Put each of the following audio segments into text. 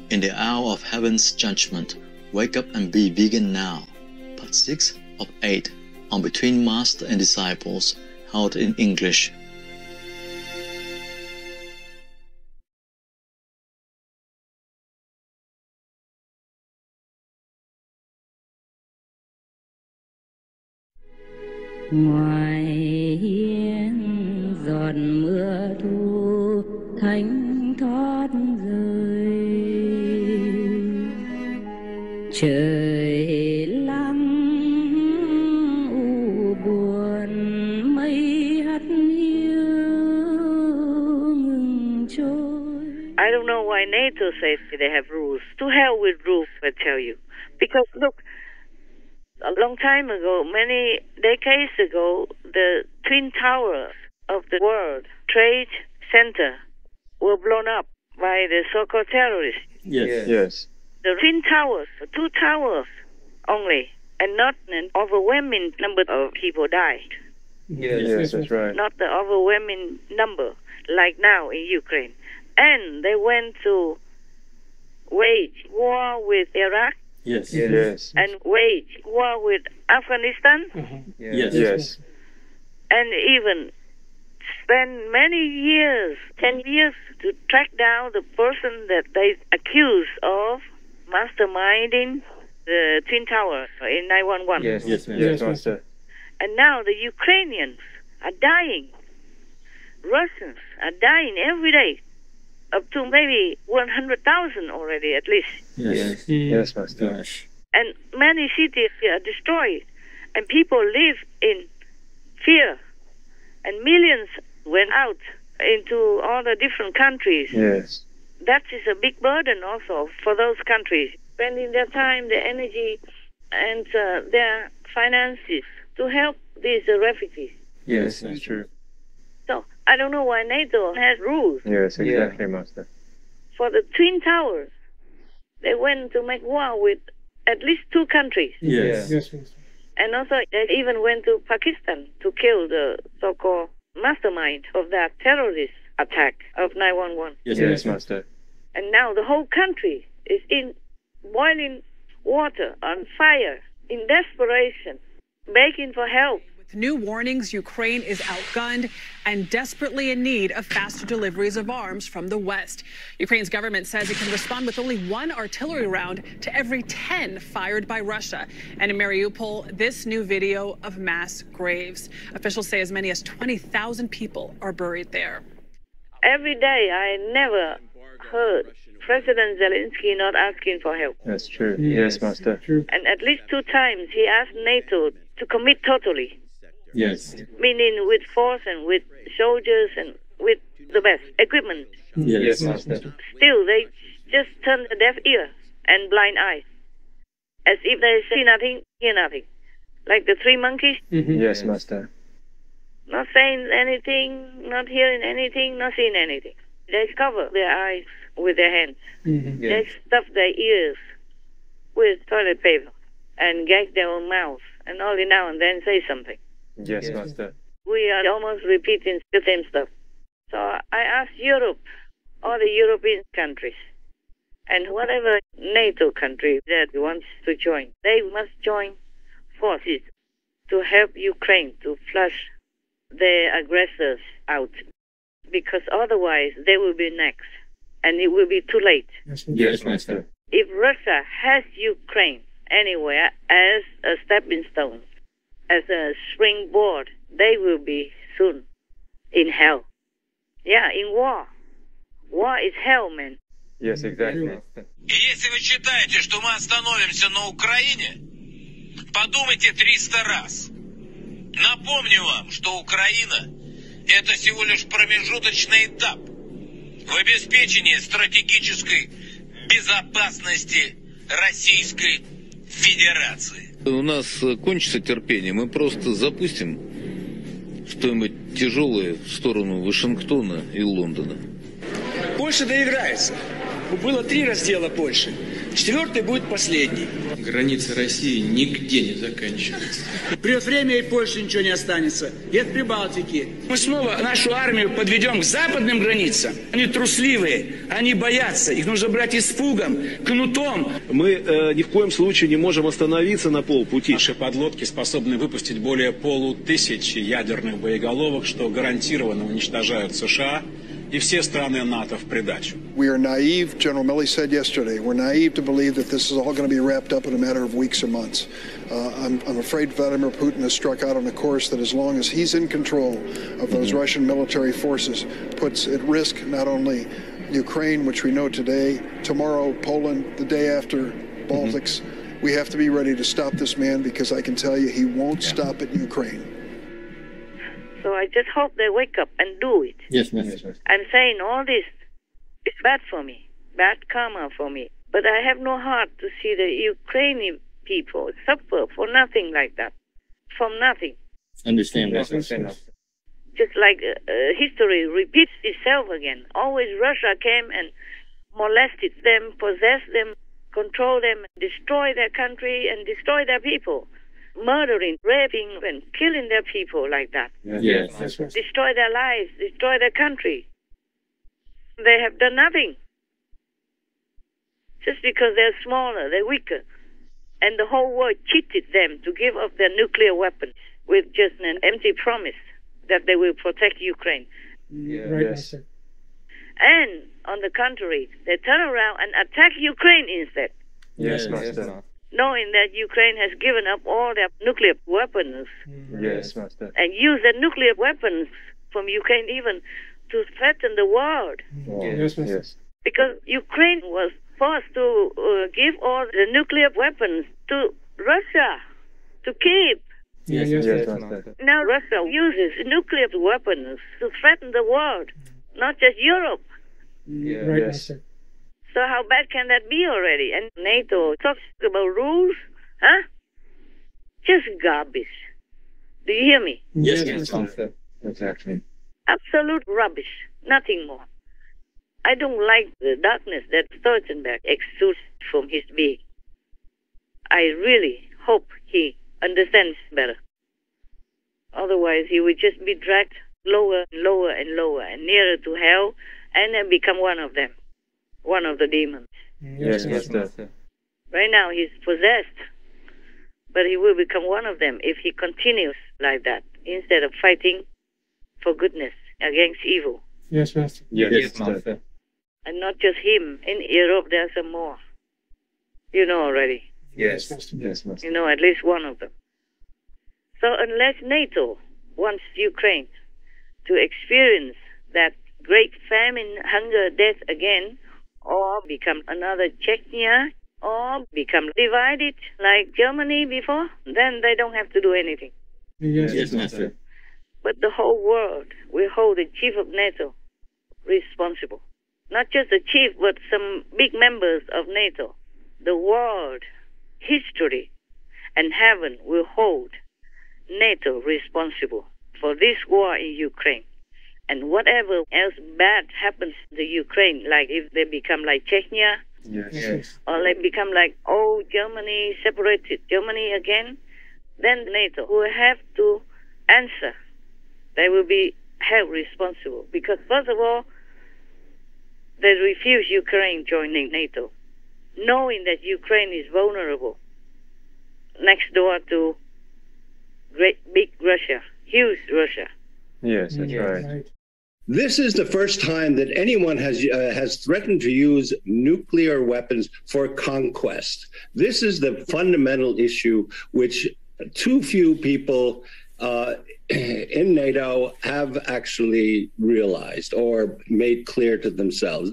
In the hour of heaven's judgment, wake up and be vegan now. Part 6 of 8 on Between Master and Disciples, held in English. Ngoài hiên giọt mưa thu thánh thót rơi, trời lắng u buồn mây hắt hiu ngừng trôi. I don't know why NATO says they have rules. To hell with rules, I tell you. Because look, a long time ago, many decades ago, the Twin Towers of the World Trade Center were blown up by the so-called terrorists. Yes. The Twin Towers, 2 towers only, and not an overwhelming number of people died. Yes, that's right. Not the overwhelming number like now in Ukraine. And they went to wage war with Iraq. Yes. And wage war with Afghanistan. Yes. And even spend many years, 10 years, to track down the person that they accuse of masterminding the Twin Towers in 911. Yes, Master. And now the Ukrainians are dying. Russians are dying every day. Up to maybe 100,000 already, at least. Yes, Master. And many cities are destroyed, and people live in fear. And millions went out into all the different countries. Yes. That is a big burden also for those countries, spending their time, their energy, and their finances to help these refugees. Yes, that's true. So I don't know why NATO has rules. Yes, exactly, Master. For the Twin Towers, they went to make war with at least 2 countries. Yes. And also they even went to Pakistan to kill the so-called mastermind of that terrorist attack of 911. Yes, Master. And now the whole country is in boiling water, on fire, in desperation, begging for help. With new warnings, Ukraine is outgunned and desperately in need of faster deliveries of arms from the West. Ukraine's government says it can respond with only 1 artillery round to every 10 fired by Russia. And in Mariupol, this new video of mass graves. Officials say as many as 20,000 people are buried there. Every day, I never heard President Zelensky not asking for help. That's true. Yes, Master. And at least 2 times he asked NATO to commit totally. Yes. Meaning with force and with soldiers and with the best equipment. Yes, Master. Still, they just turn a deaf ear and blind eye. As if they see nothing, hear nothing. Like the 3 monkeys. Yes, Master. Not saying anything, not hearing anything, not seeing anything. They cover their eyes with their hands. They stuff their ears with toilet paper and gag their own mouths and only now and then say something. Yes, Master. We are almost repeating the same stuff. So I asked Europe, all the European countries, and whatever NATO country that wants to join, they must join forces to help Ukraine to flush the aggressors out. Because otherwise they will be next, and it will be too late. Yes, Master. If Russia has Ukraine anywhere as a stepping stone, as a springboard, they will be soon in hell. Yeah, in war. War is hell, man. Yes, exactly. Если вы считаете, что мы остановимся на Украине, подумайте 300 раз. Напомню вам, что Украина – это всего лишь промежуточный этап в обеспечении стратегической безопасности Российской Федерации. У нас кончится терпение, мы просто запустим что-нибудь тяжелое в сторону Вашингтона и Лондона. Польша доиграется. Было 3 раздела Польши. 4-й будет последний. Границы России нигде не заканчиваются. Придет время, и Польше ничего не останется. И от Прибалтики. Мы снова нашу армию подведем к западным границам. Они трусливые, они боятся. Их нужно брать испугом, кнутом. Мы ни в коем случае не можем остановиться на полпути. Наши подлодки способны выпустить более 500 ядерных боеголовок, что гарантированно уничтожают США и все страны НАТО в придачу. We are naive, General Milley said yesterday. We're naive to believe that this is all going to be wrapped up in a matter of weeks or months. I'm afraid Vladimir Putin has struck out on a course that, as long as he's in control of those Russian military forces, puts at risk not only Ukraine, which we know today, tomorrow Poland, the day after Baltics. We have to be ready to stop this man, because I can tell you he won't stop at Ukraine. So I just hope they wake up and do it. Yes, ma'am. Yes, I'm saying all this is bad for me, bad karma for me. But I have no heart to see the Ukrainian people suffer for nothing like that, from nothing. Understand that. Just like history repeats itself again. Always Russia came and molested them, possessed them, control them, destroy their country and destroy their people. Murdering, raping, and killing their people like that. Yes. Destroy their lives, destroy their country. They have done nothing. Just because they're smaller, they're weaker. And the whole world cheated them to give up their nuclear weapons with just an empty promise that they will protect Ukraine. Yes. And, on the contrary, they turn around and attack Ukraine instead. Yes, Master. Knowing that Ukraine has given up all their nuclear weapons. Yes, Master. And use their nuclear weapons from Ukraine even to threaten the world. Yes, Master. Because Ukraine was forced to give all the nuclear weapons to Russia to keep. Yes, Master. Now Russia uses nuclear weapons to threaten the world, not just Europe. Yes. So how bad can that be already? And NATO talks about rules, huh? Just garbage. Do you hear me? Yes, Master. Exactly. Absolute rubbish, nothing more. I don't like the darkness that Stoltenberg exudes from his being. I really hope he understands better. Otherwise, he will just be dragged lower and lower and lower and nearer to hell, and then become one of them. One of the demons. Yes, Master. Right now he's possessed, but he will become one of them if he continues like that, instead of fighting for goodness against evil. Yes, Master. Yes, Master. And not just him. In Europe there are some more. You know already. Yes, Yes, Master. You know at least one of them. So unless NATO wants Ukraine to experience that great famine, hunger, death again, or become another Chechnya, or become divided like Germany before, then they don't have to do anything. Yes, Master. But the whole world will hold the chief of NATO responsible. Not just the chief, but some big members of NATO. The world, history, and heaven will hold NATO responsible for this war in Ukraine. And whatever else bad happens to Ukraine, like if they become like Chechnya, or they become like old Germany, separated Germany again, then NATO will have to answer. They will be held responsible. Because first of all, they refuse Ukraine joining NATO, knowing that Ukraine is vulnerable next door to great big Russia, huge Russia. Yes, that's right. This is the first time that anyone has threatened to use nuclear weapons for conquest. This is the fundamental issue which too few people in NATO have actually realized or made clear to themselves.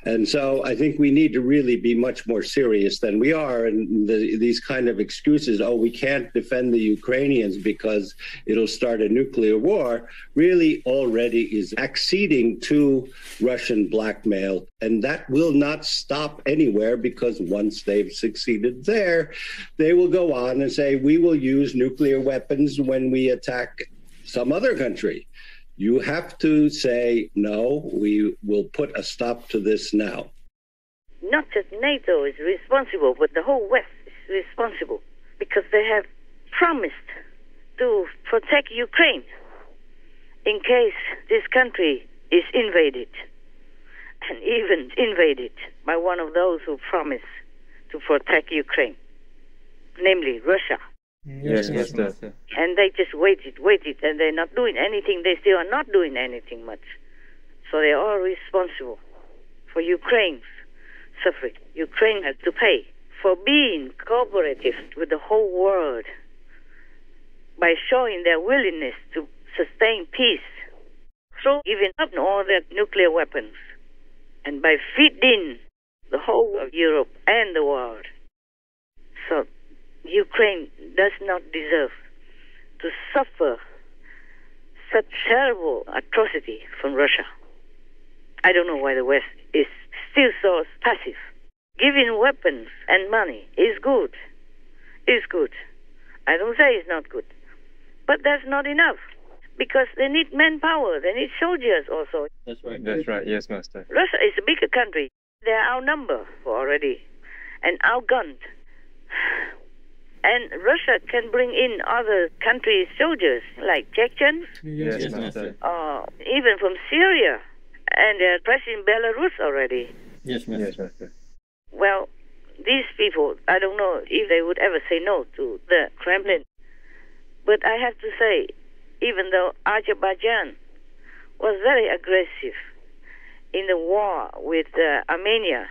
And so I think we need to really be much more serious than we are. And these kind of excuses, oh, we can't defend the Ukrainians because it'll start a nuclear war, really already is acceding to Russian blackmail. And that will not stop anywhere, because once they've succeeded there, they will go on and say, we will use nuclear weapons when we attack some other country. You have to say, no, we will put a stop to this now. not just NATO is responsible, but the whole West is responsible because they have promised to protect Ukraine in case this country is invaded, and even invaded by one of those who promised to protect Ukraine, namely Russia. Yes, Master. And they just waited, and they're not doing anything. They still are not doing anything much. So they're all responsible for Ukraine's suffering. Ukraine has to pay for being cooperative with the whole world by showing their willingness to sustain peace through giving up all their nuclear weapons and by feeding the whole of Europe and the world. So Ukraine does not deserve to suffer such terrible atrocity from Russia. I don't know why the West is still so passive. Giving weapons and money is good. Is good. I don't say it's not good. But that's not enough. Because they need manpower. They need soldiers also. That's right. That's right. Yes, Master. Russia is a bigger country. They are outnumbered already and outgunned. And Russia can bring in other countries' soldiers like Chechens, Yes, Master. even from Syria. And they're pressing Belarus already. Yes, Master. Yes, Master. Well, these people, I don't know if they would ever say no to the Kremlin. But I have to say, even though Azerbaijan was very aggressive in the war with Armenia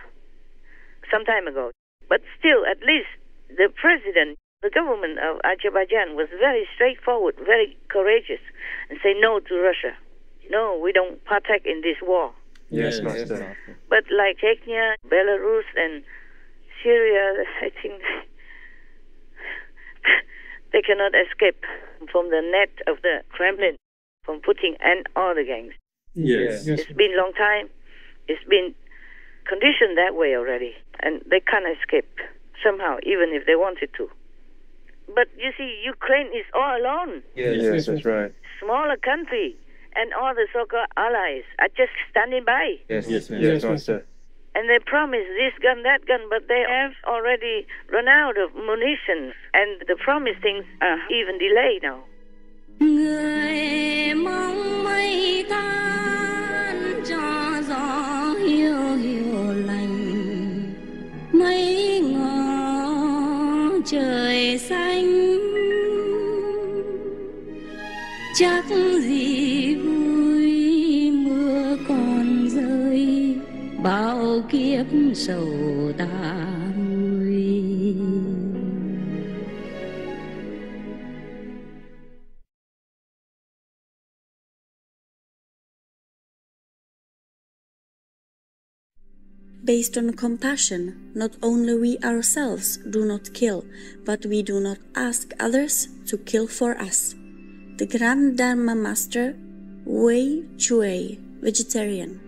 some time ago, but still, at least the president, the government of Azerbaijan was very straightforward, very courageous, and say no to Russia. No, we don't partake in this war. Yes, Master. But like Chechnya, Belarus, and Syria, I think they cannot escape from the net of the Kremlin, from Putin and all the gangs. Yes. It's been a long time. It's been conditioned that way already, and they can't escape somehow, even if they wanted to. But you see, Ukraine is all alone. Yes, that's right. Smaller country, and all the so-called allies are just standing by. Yes, Master. And they promise this gun, that gun, but they have already run out of munitions, and the promised things are even delayed now. Người mong mây tan cho gió hiu hiu lành, mây ngó trời xanh, chắc gì vui mưa còn rơi, bao kiếp sầu ta nuôi. Based on compassion, not only we ourselves do not kill, but we do not ask others to kill for us. The Grand Dharma Master, Wei Chui, vegetarian.